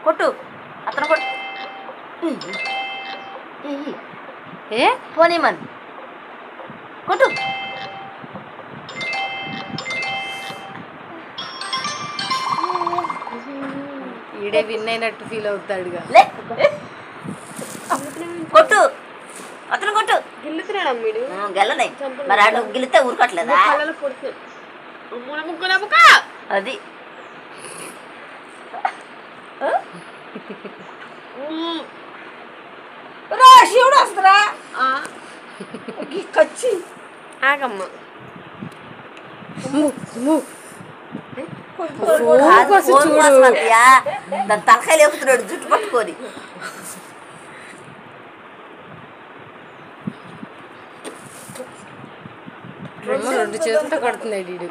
కొట్టు అతను కొట్టు ఏ పోనీ మని కొట్టు ఈడే విన్ అయినట్టు ఫీల్ అవుతాడుగా. లే కొట్టు అతను కొట్టు గిల్లుతున్నాడు అమ్మీడు. గెల్లనే మరి ఆడు గిల్లితే ఊరుకోట్లేదా కళ్ళలో పొడుచు అది శివుడు వస్తురా కచ్చి ఆగమ్మ. దాని తలకాయలు ఎక్కుతున్నాడు జుట్టు పట్టుకొని రెండు చేతులతో కొడుతున్నాడు వీడు.